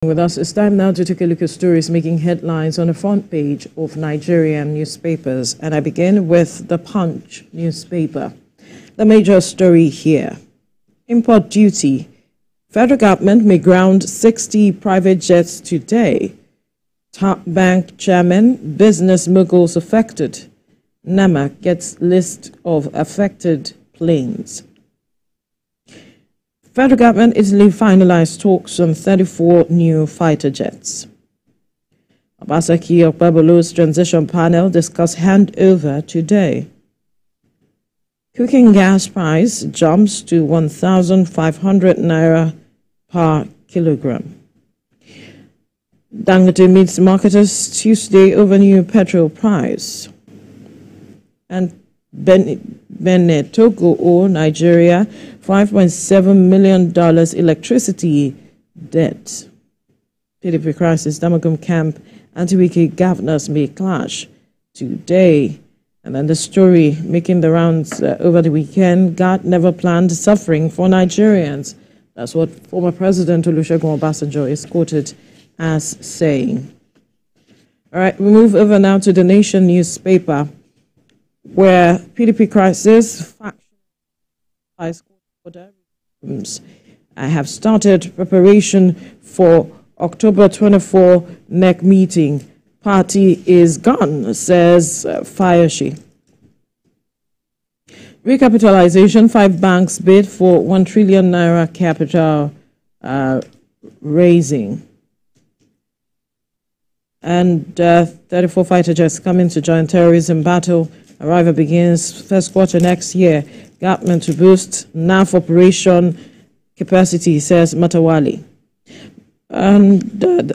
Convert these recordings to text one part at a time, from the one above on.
With us, it's time now to take a look at stories making headlines on the front page of Nigerian newspapers. And I begin with the Punch newspaper. The major story here: import duty. Federal government may ground 60 private jets today. Top bank chairman, business moguls affected. NAMA gets list of affected planes. Federal government Italy finalized talks on 34 new fighter jets. Obaseki Okpebolo's transition panel discuss handover today. Cooking gas price jumps to 1,500 naira per kilogram. Dangote meets marketers Tuesday over new petrol price. And Benin, Togo owe Nigeria $5.7 million electricity debt. PDP crisis, Damagum camp, anti-Wiki governors may clash today. And then the story making the rounds over the weekend: God never planned suffering for Nigerians. That's what former President Olusegun Obasanjo is quoted as saying. All right, we move over now to the Nation newspaper, where PDP crisis, I have started preparation for October 24 NEC meeting. Party is gone, says Fayoshi. Recapitalization, 5 banks bid for 1 trillion naira capital raising. And 34 fighter jets coming to join terrorism battle. Arrival begins first quarter next year. Government to boost NAF operation capacity, says Matawali. And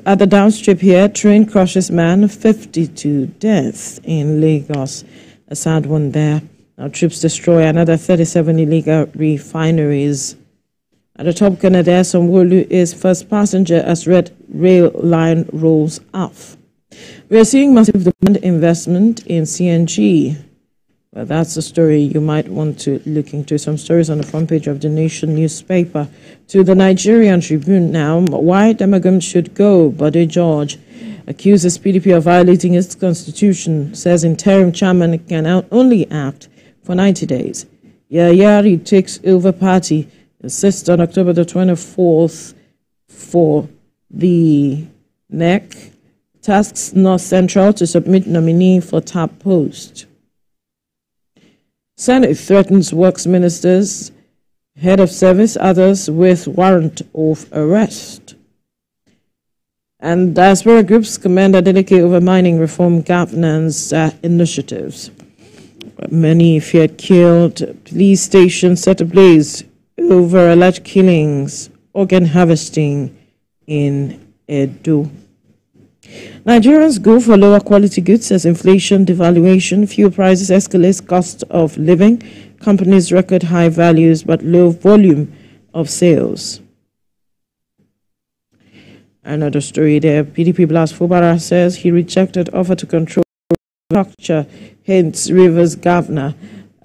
at the downstrip here, train crushes man, 52 deaths in Lagos. A sad one there. Now troops destroy another 37 illegal refineries. At the top corner there, Sanwo-Olu is first passenger as red rail line rolls off. We are seeing massive demand investment in CNG. Well, that's a story you might want to look into. Some stories on the front page of the Nation newspaper. To the Nigerian Tribune now: why Damagum should go. Bode George accuses PDP of violating its constitution, says interim chairman can only act for 90 days. Yayari takes over party, insists on October the 24th for the NEC. Tasks North Central to submit nominee for top post. Senate threatens works ministers, head of service, others with warrant of arrest. And diaspora groups commend Adeleke over mining reform governance initiatives. Many feared killed. Police station set ablaze over alleged killings, organ harvesting in Edo. Nigerians go for lower quality goods as inflation, devaluation, fuel prices escalate cost of living, companies record high values but low volume of sales. Another story there: PDP blast Fubara says he rejected offer to control structure, hence Rivers governor.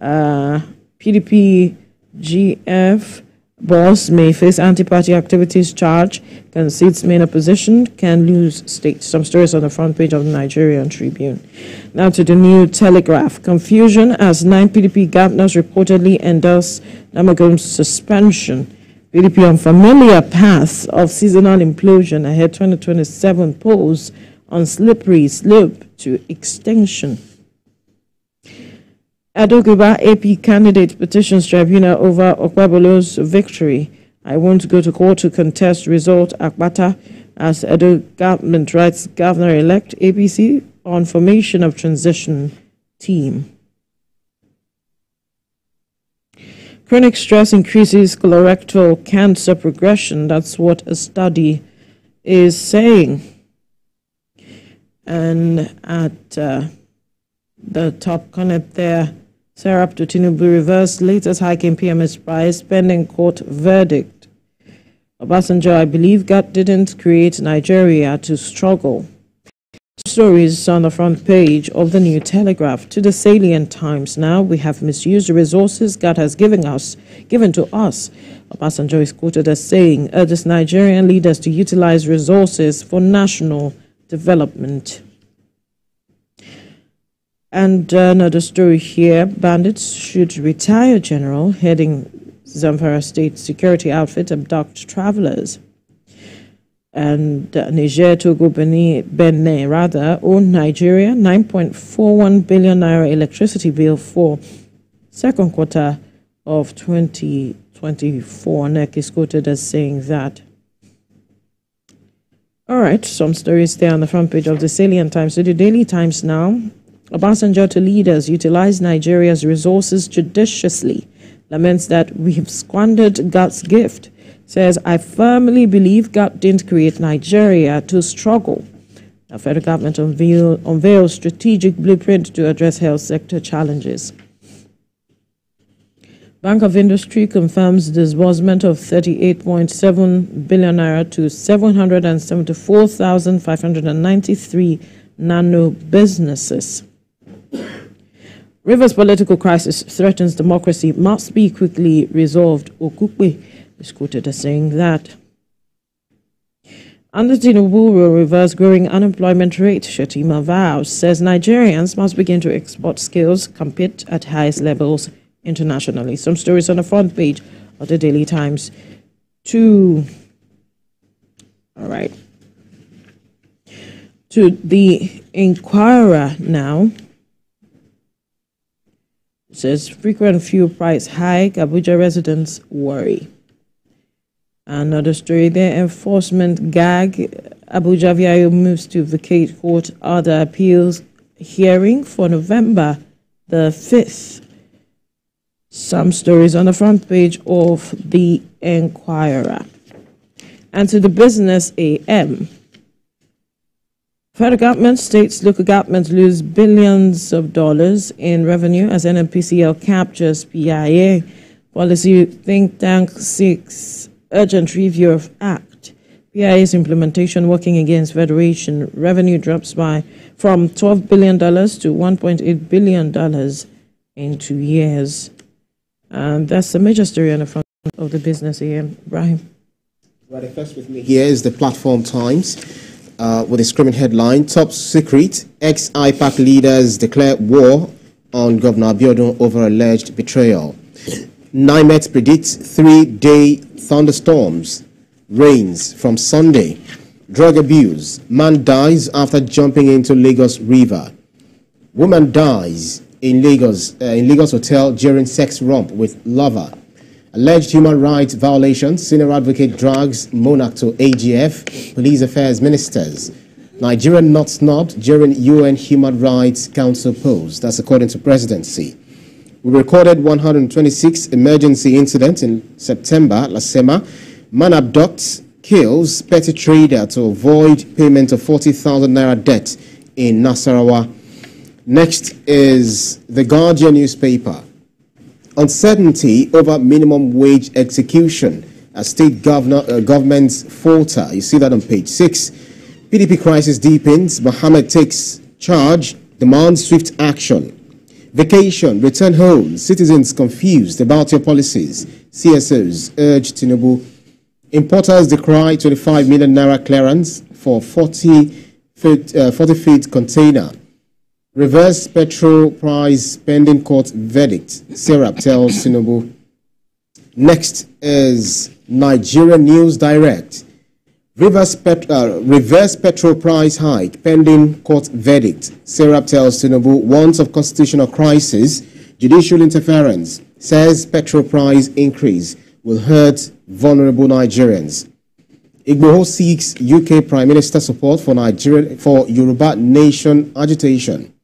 PDP GF boss may face anti-party activities charge, concedes main opposition, can lose state. Some stories on the front page of the Nigerian Tribune. Now to the New Telegraph. Confusion as 9 PDP governors reportedly endorse Damagum's suspension. PDP on familiar path of seasonal implosion ahead 2027 polls on slippery slope to extinction. Adoguba AP candidate petitions tribunal over Okpebolo's victory. I won't go to court to contest result. Akbata as Edo government writes governor-elect APC on formation of transition team. Chronic stress increases colorectal cancer progression. That's what a study is saying. And at the top corner there, Sarah Tinubu reversed latest hike in PMS price pending court verdict. Obasanjo, I believe God didn't create Nigeria to struggle. Stories on the front page of the New Telegraph. To the salient times now, we have misused the resources God has given to us Obasanjo is quoted as saying, urges Nigerian leaders to utilize resources for national development. And another story here, bandits should retire general heading Zamfara State security outfit abduct travelers. And Niger, Togo, Benin rather, own Nigeria 9.41 billion naira electricity bill for second quarter of 2024. NEC is quoted as saying that. All right, some stories there on the front page of the Salient Times. So the Daily Times now. Obasanjo to leaders utilize Nigeria's resources judiciously. Laments that we have squandered God's gift. Says, I firmly believe God didn't create Nigeria to struggle. The federal government unveils strategic blueprint to address health sector challenges. Bank of Industry confirms disbursement of 38.7 billion naira to 774,593 nano businesses. Rivers political crisis threatens democracy, must be quickly resolved. Okukwe is quoted as saying that. Under Tinubu will reverse growing unemployment rate, Shetima vows, says Nigerians must begin to export skills, compete at highest levels internationally. Some stories on the front page of the Daily Times. To the Inquirer now. It says frequent fuel price hike, Abuja residents worry. Another story there, enforcement gag, Abuja VIO moves to vacate court other appeals hearing for November the 5th. Some stories on the front page of the Inquirer. And to the Business AM. Federal government, states, local governments lose billions of dollars in revenue as NNPCL captures PIA. Policy think tank seeks urgent review of Act. PIA's implementation working against Federation. Revenue drops from $12 billion to $1.8 billion in 2 years. And that's the major story on the front of the Business AM. Ibrahim. Right, first with me here is the Platform Times. With a screaming headline, Top Secret, ex-IPAC leaders declare war on Governor Abiodun over alleged betrayal. NIMET predicts 3-day thunderstorms, rains from Sunday. Drug abuse, man dies after jumping into Lagos River. Woman dies in Lagos hotel during sex romp with lover. Alleged human rights violations, senior advocate drags monarch to AGF, police affairs ministers. Nigerian not snubbed during UN Human Rights Council polls. That's according to presidency. We recorded 126 emergency incidents in September. Lasema, man abducts, kills petty trader to avoid payment of 40,000 naira debt in Nasarawa. Next is the Guardian newspaper. Uncertainty over minimum wage execution as state governments falter. You see that on page 6. PDP crisis deepens. Mohammed takes charge, demands swift action. Vacation, return home. Citizens confused about your policies. CSOs urge Tinubu. Importers decry 25 million naira clearance for 40 feet container. Reverse petrol price pending court verdict, Serap tells Tinubu. Next is Nigerian News Direct. Reverse petrol price hike pending court verdict, Serap tells Tinubu. Warns of constitutional crisis, judicial interference, says petrol price increase will hurt vulnerable Nigerians. Igboho seeks UK Prime Minister support for Yoruba Nation agitation.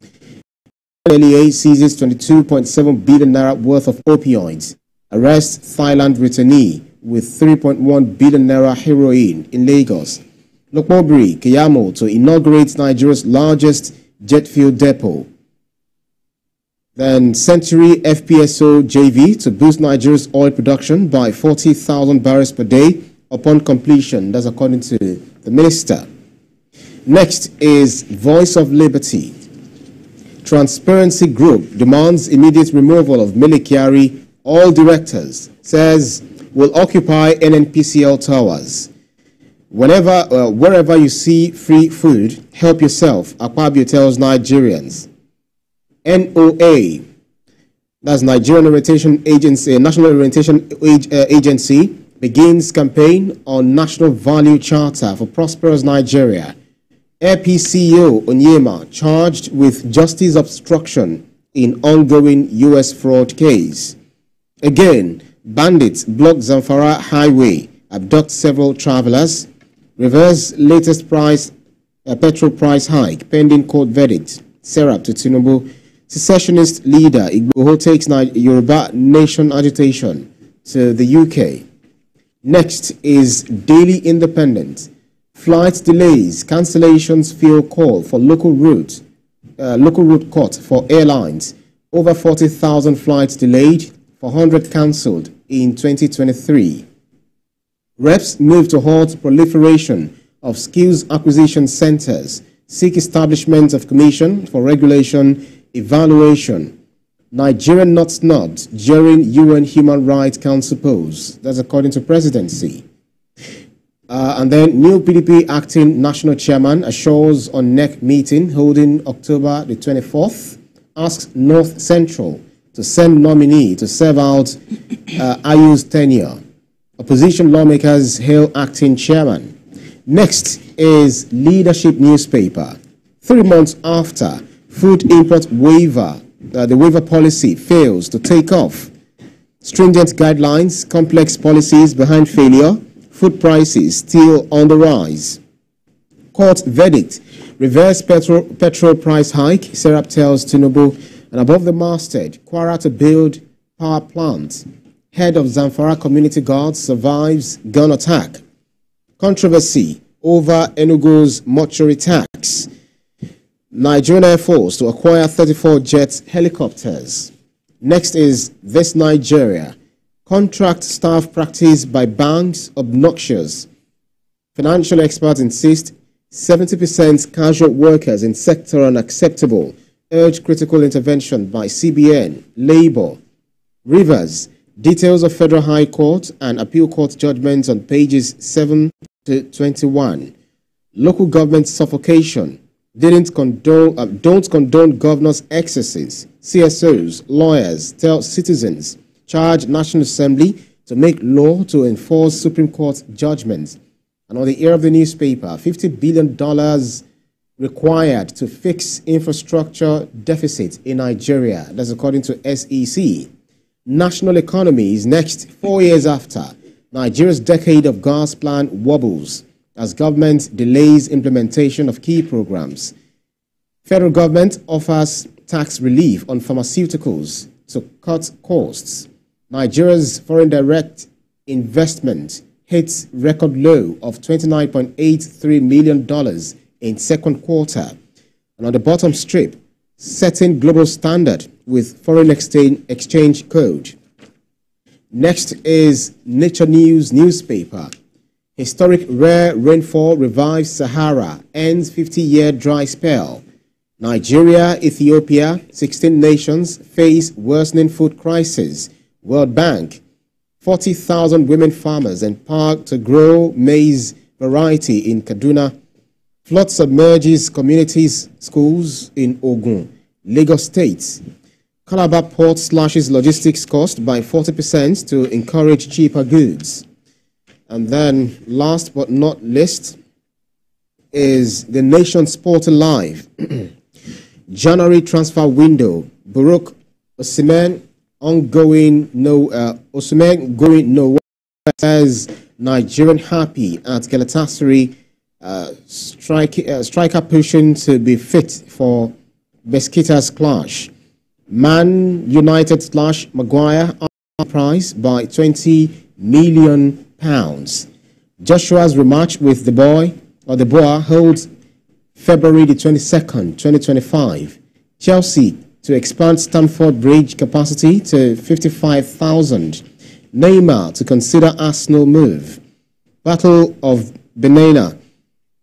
LEA seizes 22.7 billion naira worth of opioids. Arrests Thailand returnee with 3.1 billion naira heroin in Lagos. Lokmobri, Keyamo to inaugurate Nigeria's largest jet fuel depot. Then Century FPSO JV to boost Nigeria's oil production by 40,000 barrels per day upon completion. That's according to the minister. Next is Voice of Liberty. Transparency Group demands immediate removal of Ahmed Yayari, all directors, says will occupy NNPCL towers. Wherever you see free food, help yourself, Akpabio tells Nigerians. NOA, that's Nigerian Orientation Agency, National Orientation Agency, begins campaign on National Value Charter for Prosperous Nigeria. AirPCO Onyema charged with justice obstruction in ongoing U.S. fraud case. Again, bandits block Zamfara highway, abduct several travelers, reverse latest petrol price hike, pending court verdict. Serap to Tinubu. Secessionist leader Igboho takes Yoruba nation agitation to the UK. Next is Daily Independent. Flight delays, cancellations fuel call for local route cut for airlines. Over 40,000 flights delayed, 400 cancelled in 2023. Reps move to halt proliferation of skills acquisition centers, seek establishment of commission for regulation evaluation. Nigerian not snubbed during UN Human Rights Council polls. That's according to presidency. And then new PDP acting national chairman assures on NEC meeting holding October the 24th, asks North Central to send nominee to serve out Ayu's tenure. Opposition lawmakers hail acting chairman. Next is Leadership newspaper. 3 months after food import waiver, the waiver policy fails to take off. Stringent guidelines, complex policies behind failure, food prices still on the rise. Court verdict, reverse petrol price hike, Serap tells Tinubu, and above the masthead, Kwara to build power plant. Head of Zamfara Community Guards survives gun attack. Controversy over Enugu's mortuary tax. Nigerian Air Force to acquire 34 jet helicopters. Next is This Nigeria. Contract staff practice by banks obnoxious. Financial experts insist 70% casual workers in sector unacceptable. Urge critical intervention by CBN, Labour. Rivers. Details of Federal High Court and Appeal Court judgments on pages 7 to 21. Local government suffocation. Don't condone governors' excesses. CSOs, lawyers tell citizens. Charge National Assembly to make law to enforce Supreme Court judgments. And on the ear of the newspaper, $50 billion required to fix infrastructure deficit in Nigeria. That's according to SEC. National economy is next 4 years after. Nigeria's decade of gas plan wobbles as government delays implementation of key programs. Federal government offers tax relief on pharmaceuticals to cut costs. Nigeria's foreign direct investment hits record low of $29.83 million in second quarter. And on the bottom strip, setting global standard with foreign exchange code. Next is Nature News newspaper. Historic rare rainfall revives Sahara, ends 50-year dry spell. Nigeria, Ethiopia, 16 nations face worsening food crisis. World Bank, 40,000 women farmers empowered to grow maize variety in Kaduna. Flood submerges communities, schools in Ogun, Lagos State. Calabar Port slashes logistics cost by 40% to encourage cheaper goods. And then, last but not least, is the Nation Sport Alive. January transfer window. Baruch Osimhen going nowhere as Nigerian happy at Galatasaray. Striker pushing to be fit for Besiktas clash. Man United / Maguire price by £20 million. Joshua's rematch with the Boa holds February the 22nd, 2025. Chelsea to expand Stamford Bridge capacity to 55,000. Neymar to consider Arsenal move. Battle of Benina.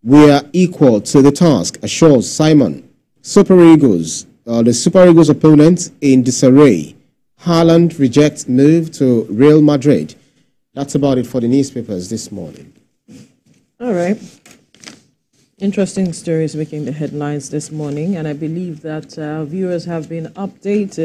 We are equal to the task, assures Simon. Super Eagles, the Super Eagles opponent in disarray. Haaland rejects move to Real Madrid. That's about it for the newspapers this morning. All right. Interesting stories making the headlines this morning, and I believe that viewers have been updated.